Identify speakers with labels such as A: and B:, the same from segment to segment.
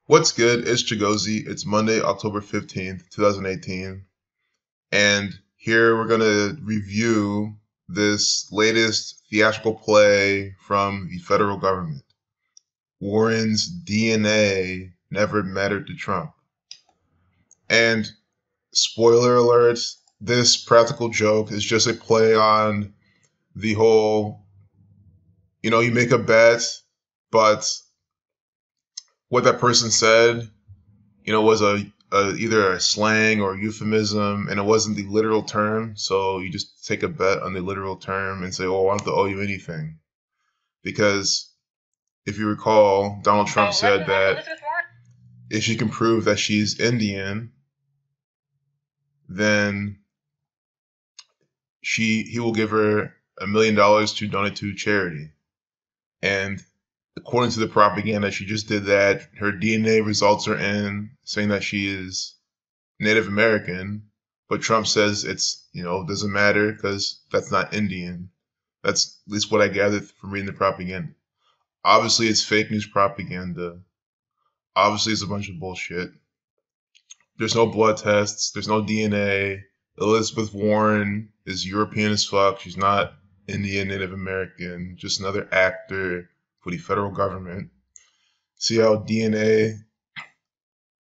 A: What's good? It's Chigozie. It's Monday, October 15th, 2018. And here we're going to review this latest theatrical play from the federal government. Warren's DNA never mattered to Trump. And spoiler alert, this practical joke is just a play on the whole, you make a bet, but what that person said, was either a slang or a euphemism, and it wasn't the literal term. So you just take a bet on the literal term and say, "Oh, I don't have to owe you anything," because if you recall, Donald Trump said that if she can prove that she's Indian, then he will give her $1 million to donate to charity. And according to the propaganda, she just did that. Her DNA results are in, saying that she is Native American, but Trump says doesn't matter because that's not Indian. That's at least what I gathered from reading the propaganda. Obviously, it's fake news propaganda. Obviously, it's a bunch of bullshit. There's no blood tests. There's no DNA. Elizabeth Warren is European as fuck. She's not Indian, Native American, just another actor for the federal government. See how DNA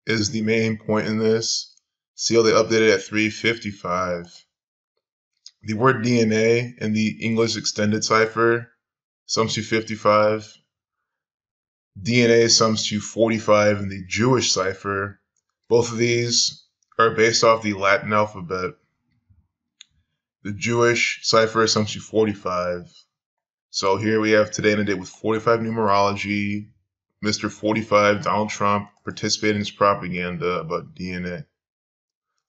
A: is the main point in this? See how they updated at 355. The word DNA in the English extended cipher sums to 55. DNA sums to 45 in the Jewish cipher. Both of these are based off the Latin alphabet. The Jewish cipher sums to 45. So here we have today in a day with 45 numerology. Mr. 45, Donald Trump, participated in his propaganda about DNA.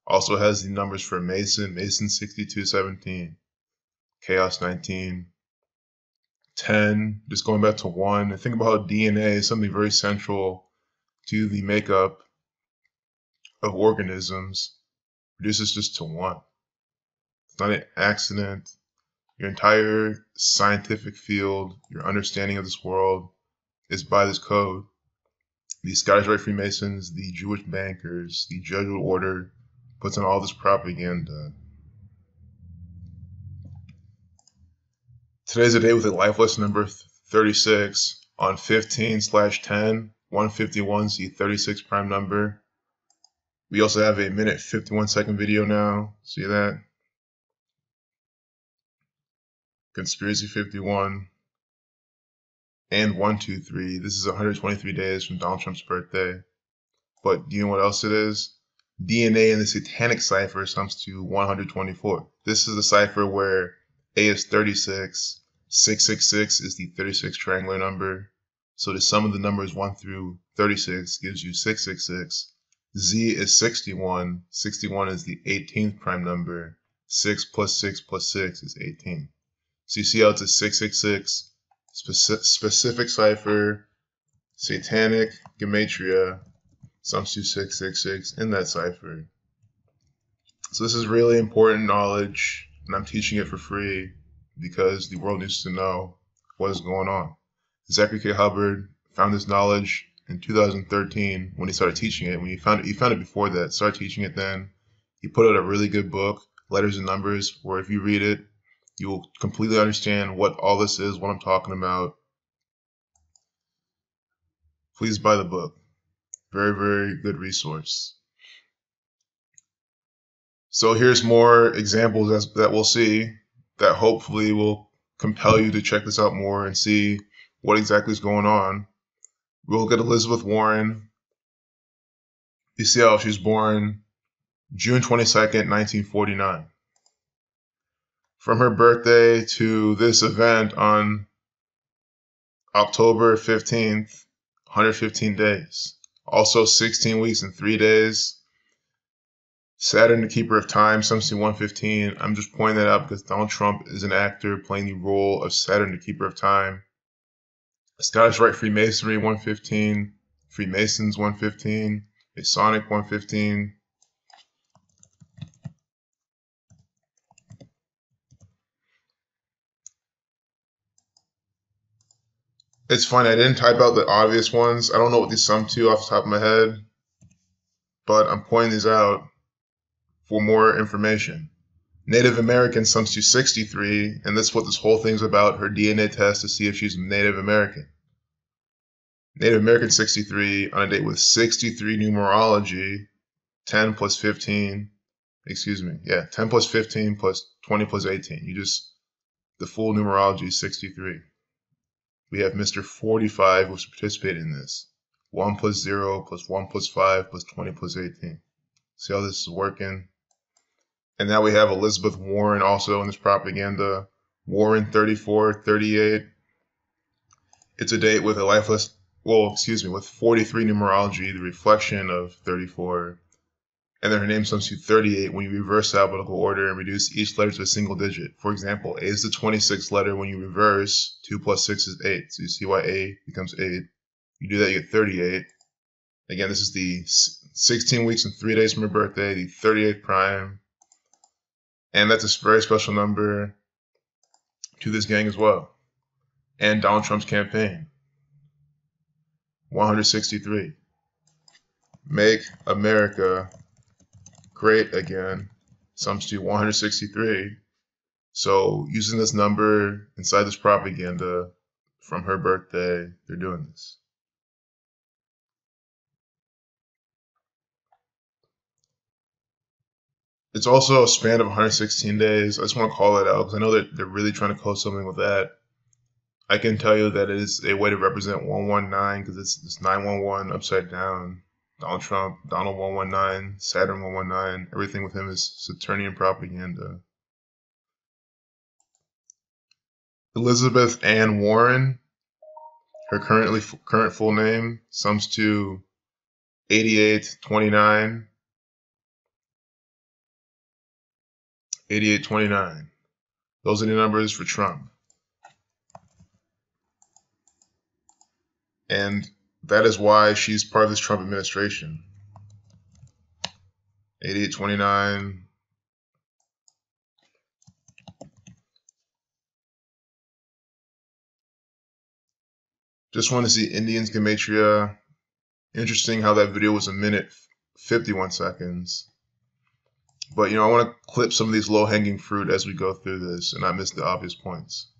A: Also has the numbers for Mason 6217, Chaos 19, 10, just going back to 1. And think about how DNA is something very central to the makeup of organisms. Reduces just to 1. It's not an accident. Your entire scientific field, your understanding of this world is by this code. The Scottish Rite Freemasons, the Jewish bankers, the Jesuit order puts on all this propaganda. Today's a day with a life lesson number 36 on 15/10. 151 is the 36 prime number. We also have a minute 51 second video now. See that? Conspiracy 51 and 123. This is 123 days from Donald Trump's birthday. But do you know what else it is? DNA in the satanic cipher sums to 124. This is the cipher where A is 36, 666 is the 36 triangular number. So the sum of the numbers 1 through 36 gives you 666. Z is 61. 61 is the 18th prime number. 6 plus 6 plus 6 is 18. So you see how it's a 666 specific cipher, satanic gematria, sums to 666 in that cipher. So this is really important knowledge, and I'm teaching it for free because the world needs to know what is going on. Zachary K. Hubbard found this knowledge in 2013 when he started teaching it. When he found it before that, started teaching it then. He put out a really good book, Letters and Numbers, where if you read it, you will completely understand what all this is, what I'm talking about. Please buy the book. Very, very good resource. So here's more examples that we'll see that hopefully will compel you to check this out more and see what exactly is going on. We'll look at Elizabeth Warren. You see how she was born June 22nd, 1949. From her birthday to this event on October 15th, 115 days. Also 16 weeks and 3 days. Saturn, the keeper of time, sums to 115. I'm just pointing that out because Donald Trump is an actor playing the role of Saturn, the keeper of time. Scottish Rite Freemasonry, 115. Freemasons, 115. Masonic, 115. It's funny, I didn't type out the obvious ones. I don't know what these sum to off the top of my head, but I'm pointing these out for more information. Native American sums to 63, and that's what this whole thing's about, her DNA test to see if she's Native American. Native American 63 on a date with 63 numerology, 10 plus 15, 10 plus 15 plus 20 plus 18. The full numerology is 63. We have Mr. 45 who's participating in this. 1 plus 0 plus 1 plus 5 plus 20 plus 18. See how this is working? And now we have Elizabeth Warren also in this propaganda. Warren 34, 38. It's a date with with 43 numerology, the reflection of 34. And then her name sums to 38 when you reverse alphabetical order and reduce each letter to a single digit. For example, A is the 26th letter. When you reverse, 2 plus 6 is 8. So you see why A becomes 8. You do that, you get 38. Again, this is the 16 weeks and 3 days from her birthday, the 38th prime. And that's a very special number to this gang as well. And Donald Trump's campaign. 163. Make America Great Again sums to 163. So using this number inside this propaganda from her birthday, they're doing this. It's also a span of 116 days. I just want to call that out because I know that they're really trying to code something with that. I can tell you that it is a way to represent 119 because it's 911 upside down. Donald Trump, Donald 119, Saturn 119, everything with him is Saturnian propaganda. Elizabeth Ann Warren, her current full name sums to 8829. 8829. Those are the numbers for Trump. And that is why she's part of this Trump administration. 8829. Just want to see Indians Gematria. Interesting how that video was 1 minute 51 seconds. But, I want to clip some of these low-hanging fruit as we go through this and not miss the obvious points.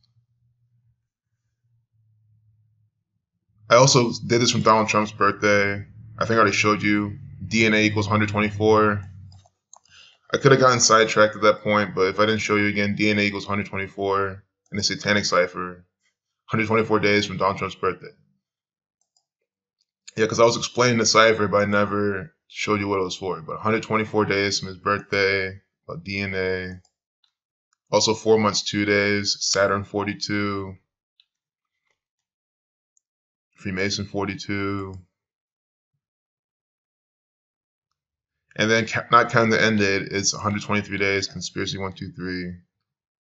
A: I also did this from Donald Trump's birthday. I think I already showed you. DNA equals 124. I could have gotten sidetracked at that point, but if I didn't show you again, DNA equals 124 in a satanic cipher. 124 days from Donald Trump's birthday. Yeah, because I was explaining the cipher, but I never showed you what it was for. But 124 days from his birthday, about DNA. Also 4 months, 2 days, Saturn 42. Freemason 42. And then not counting the end date, it's 123 days, conspiracy 123.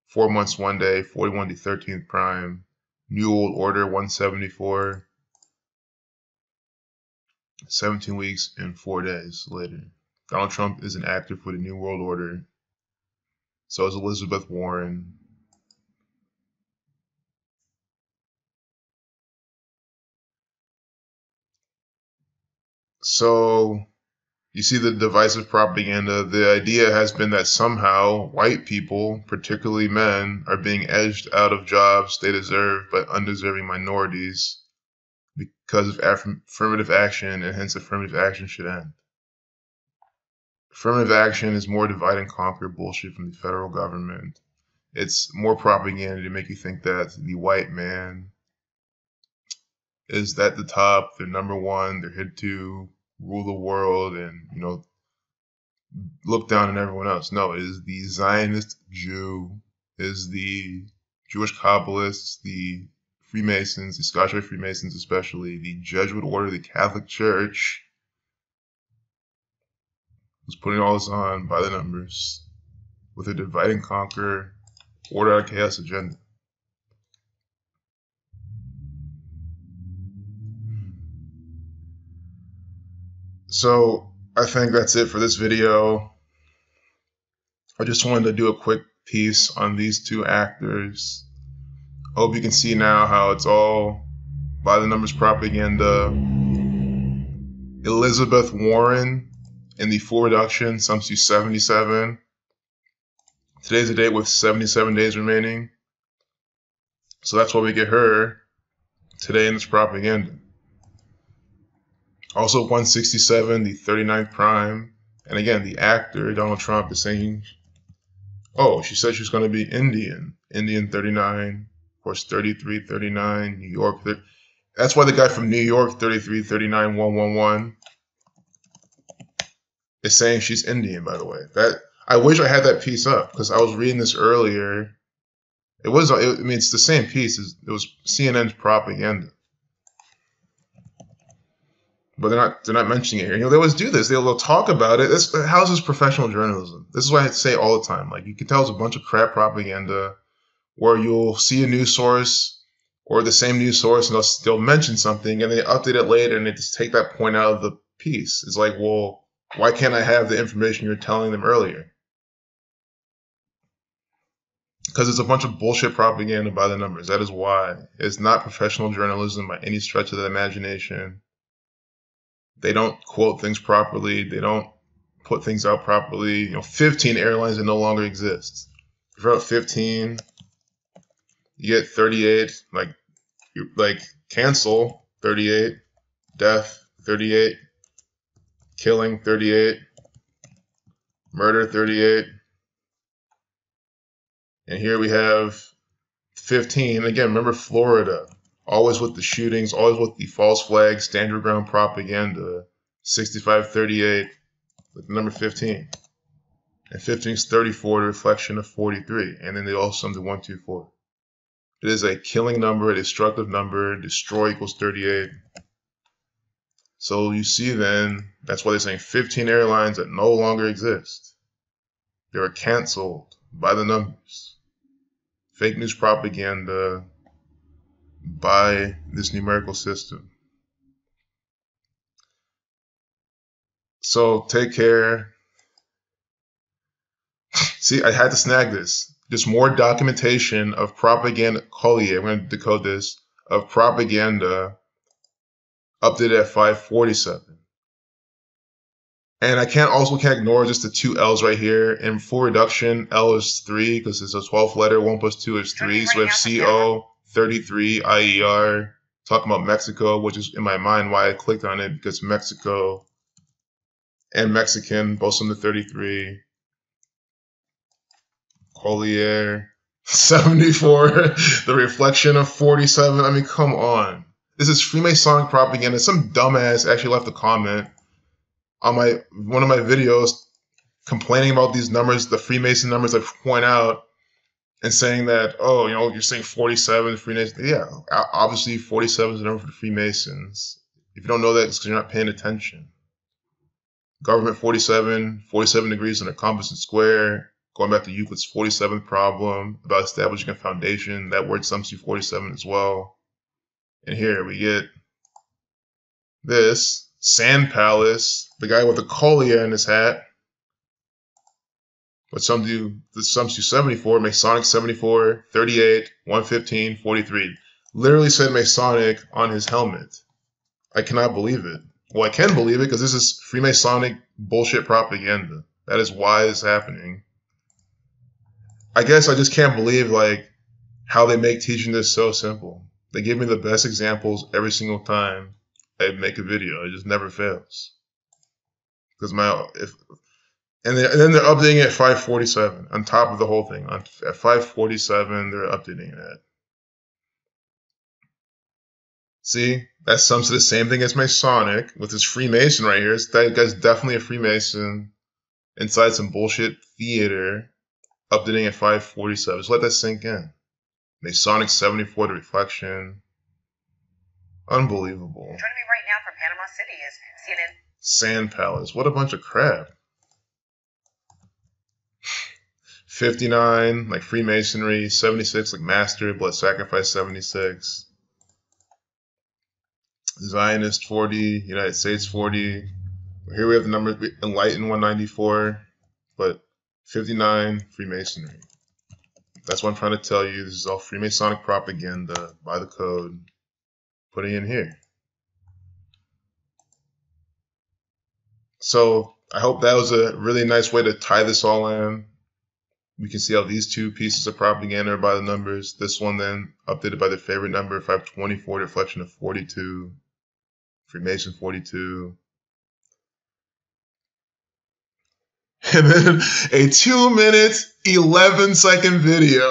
A: 4 months, 1 day, 41 to 13th prime. New World Order 174. 17 weeks and 4 days later. Donald Trump is an actor for the New World Order. So is Elizabeth Warren. So you see the divisive propaganda. The idea has been that somehow white people, particularly men, are being edged out of jobs they deserve by undeserving minorities because of affirmative action, and hence affirmative action should end. Affirmative action is more divide and conquer bullshit from the federal government. It's more propaganda to make you think that the white man is at the top, they're number one, they're here to rule the world and, look down on everyone else. No, it is the Zionist Jew, is the Jewish Kabbalists, the Freemasons, the Scotch Rite Freemasons especially, the Jesuit Order, the Catholic Church, who's putting all this on by the numbers with a divide and conquer, order out of chaos agenda. So I think that's it for this video. I just wanted to do a quick piece on these two actors. I hope you can see now how it's all by the numbers propaganda. Elizabeth Warren in the full reduction sums to 77. Today's the date with 77 days remaining. So that's why we get her today in this propaganda. Also 167, the 39th prime. And again, the actor, Donald Trump, is saying, oh, she said she's going to be Indian. Indian 39, of course 33, 39, New York. That's why the guy from New York, 33, 39, 111, is saying she's Indian, by the way. I wish I had that piece up, because I was reading this earlier. I mean, it's the same piece. It was CNN's propaganda. But they're not mentioning it here. You know, they always do this. They'll talk about it. How's this professional journalism? This is what I say all the time. Like, you can tell it's a bunch of crap propaganda where you'll see a news source or the same news source and they'll mention something and they update it later and they just take that point out of the piece. It's like, well, why can't I have the information you're telling them earlier? Because it's a bunch of bullshit propaganda by the numbers. That is why. It's not professional journalism by any stretch of the imagination. They don't quote things properly. They don't put things out properly. You know, 15 airlines that no longer exist. If you're at 15, you get 38. Like cancel 38, death 38, killing 38, murder 38. And here we have 15. Again, remember Florida. Always with the shootings, always with the false flag, stand your ground propaganda. 65-38 with the number 15. And 15 is 34, the reflection of 43. And then they all sum to 124. It is a killing number, a destructive number. Destroy equals 38. So you see then, that's why they're saying 15 airlines that no longer exist. They were canceled by the numbers. Fake news propaganda by this numerical system. So take care. See, I had to snag this. Just more documentation of propaganda. Collier, I'm going to decode this, of propaganda updated at 547. And I can't ignore just the two L's right here. In full reduction, L is 3 because it's a 12th letter. 1 plus 2 is 3. So we have CO, 33, IER, talking about Mexico, which is in my mind why I clicked on it, because Mexico and Mexican, both sum to 33. Collier, 74, the reflection of 47. I mean, come on. This is Freemasonic propaganda. Some dumbass actually left a comment on one of my videos complaining about these numbers, the Freemason numbers I point out, and saying that, oh, you know, you're saying 47 Freemasons. Yeah, obviously 47 is the number for the Freemasons. If you don't know that, it's because you're not paying attention. Government 47, 47 degrees in a composite square. Going back to Euclid's 47th problem about establishing a foundation. That word sums to 47 as well. And here we get this. Sand Palace, the guy with the Collier in his hat. But sums to 74, Masonic 74, 38, 115, 43. Literally said Masonic on his helmet. I cannot believe it. Well, I can believe it because this is Freemasonic bullshit propaganda. That is why it's happening. I guess I just can't believe like how they make teaching this so simple. They give me the best examples every single time I make a video. It just never fails. Because and then they're updating it at 547 on top of the whole thing. At 547, they're updating it at. See, that sums to the same thing as Masonic with this Freemason right here. That guy's definitely a Freemason inside some bullshit theater. Updating at 547. Just let that sink in. Masonic 74, the reflection. Unbelievable.
B: Joining me right now from Panama City is CNN.
A: Sand Palace. What a bunch of crap. 59, like Freemasonry. 76, like Master, Blood Sacrifice 76. Zionist 40, United States 40. Here we have the number Enlightened 194. But 59, Freemasonry. That's what I'm trying to tell you. This is all Freemasonic propaganda by the code. putting in here. So I hope that was a really nice way to tie this all in. We can see how these two pieces of propaganda are by the numbers. This one then updated by their favorite number, 524, reflection of 42, Freemason 42. And then a 2-minute, 11-second video.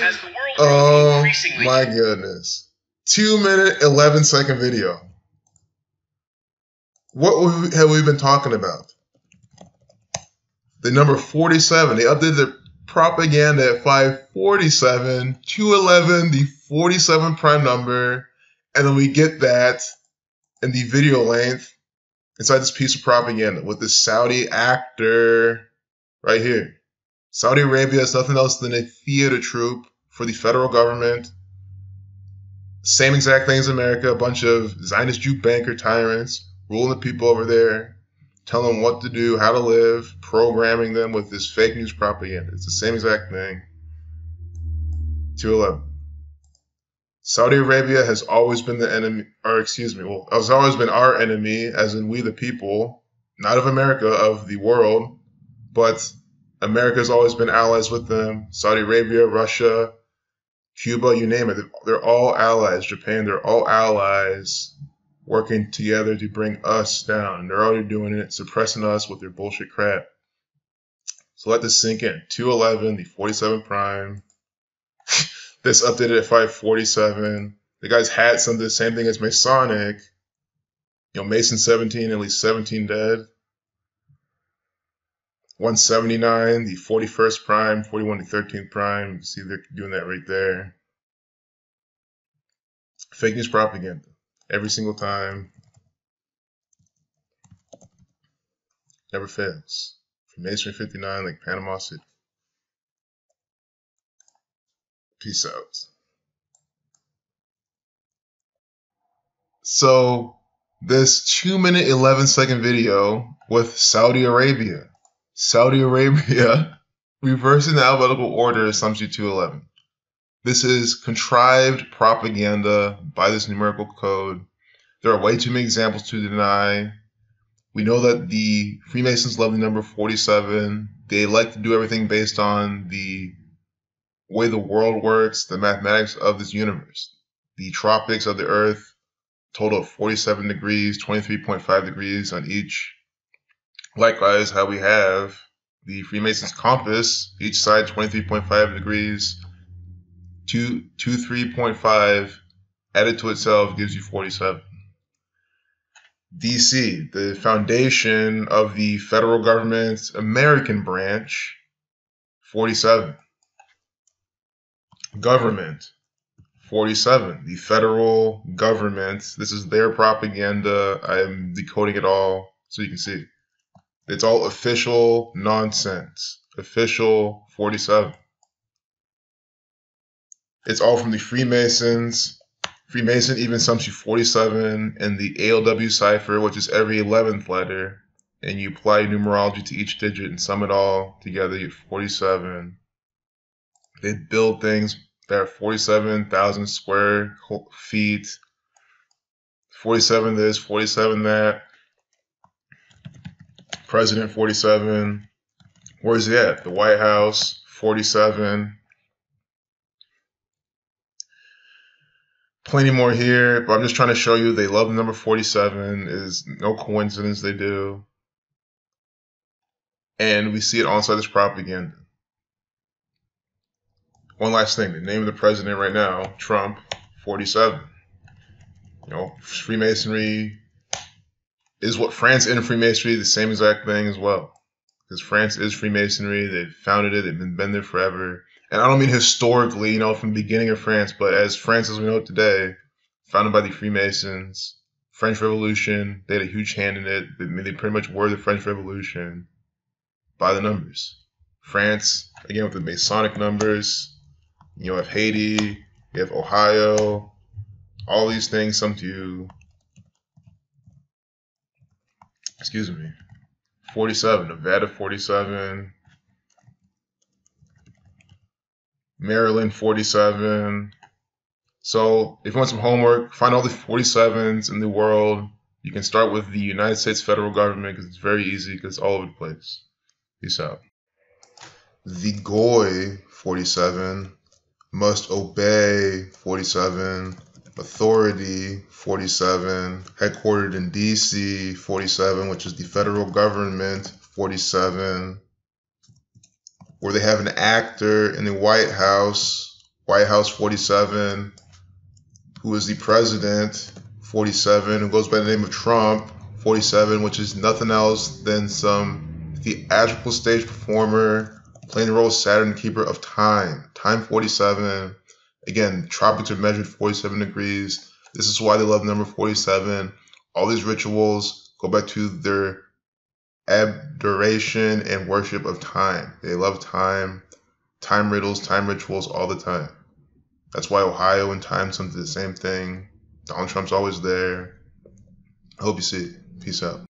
B: As the world
A: Oh
B: increasingly
A: my goodness. 2-minute, 11-second video. What have we been talking about? The number 47. They updated the propaganda at 547, 211, the 47 prime number, and then we get that in the video length inside this piece of propaganda with this Saudi actor right here. Saudi Arabia is nothing else than a theater troupe for the federal government. Same exact thing as America, a bunch of Zionist Jew banker tyrants ruling the people over there, telling them what to do, how to live, programming them with this fake news propaganda. It's the same exact thing. 211. Saudi Arabia has always been the enemy, or excuse me, well, has always been our enemy, as in we the people, not of America, of the world, but America has always been allies with them. Saudi Arabia, Russia, Cuba, you name it. They're all allies. Japan, they're all allies working together to bring us down. And they're already doing it, suppressing us with their bullshit crap. So let this sink in. 211, the 47 prime. This updated at 547. The guys had some of the same thing as Masonic. You know, Mason 17, at least 17 dead. 179, the 41st prime, 41 the 13th prime. You can see they're doing that right there. Fake news propaganda. Every single time. Never fails. From Masonry 59, like Panama City. Peace out. So, this 2-minute, 11-second video with Saudi Arabia. Saudi Arabia reversing the alphabetical order of Psalm 211. This is contrived propaganda by this numerical code. There are way too many examples to deny. We know that the Freemasons love the number 47. They like to do everything based on the way the world works, the mathematics of this universe. The tropics of the Earth, total of 47 degrees, 23.5 degrees on each. Likewise, how we have the Freemasons compass, each side 23.5 degrees, 23.5 added to itself gives you 47. DC, the foundation of the federal government's American branch, 47. Government, 47. The federal government, this is their propaganda. I'm decoding it all so you can see. It's all official nonsense. Official 47. It's all from the Freemasons. Freemason even sums you 47 in the ALW cipher, which is every 11th letter. And you apply numerology to each digit and sum it all together, you get 47. They build things that are 47,000 square feet. 47 this, 47 that. President 47. Where's he at? The White House 47. Plenty more here, but I'm just trying to show you they love the number 47. It is no coincidence they do. And we see it on inside this propaganda. One last thing, the name of the president right now, Trump, 47. You know, Freemasonry is what France and Freemasonry, the same exact thing as well. Because France is Freemasonry, they've founded it, they've been there forever. And I don't mean historically, you know, from the beginning of France, but as France as we know it today, founded by the Freemasons, French Revolution, they had a huge hand in it. They pretty much were the French Revolution by the numbers. France, again, with the Masonic numbers. You have Haiti, you have Ohio, all these things sum to, excuse me, 47, Nevada 47, Maryland 47. So if you want some homework, find all the 47s in the world. You can start with the United States federal government because it's very easy because it's all over the place. Peace out. The Goy 47, must obey 47, authority 47, headquartered in DC 47, which is the federal government 47, where they have an actor in the White House 47, who is the president 47, who goes by the name of Trump 47, which is nothing else than some theatrical stage performer playing the role of Saturn, keeper of time. Time 47. Again, tropics are measured 47 degrees. This is why they love number 47. All these rituals go back to their adoration and worship of time. They love time, time riddles, time rituals all the time. That's why Ohio and time something the same thing. Donald Trump's always there. I hope you see it. Peace out.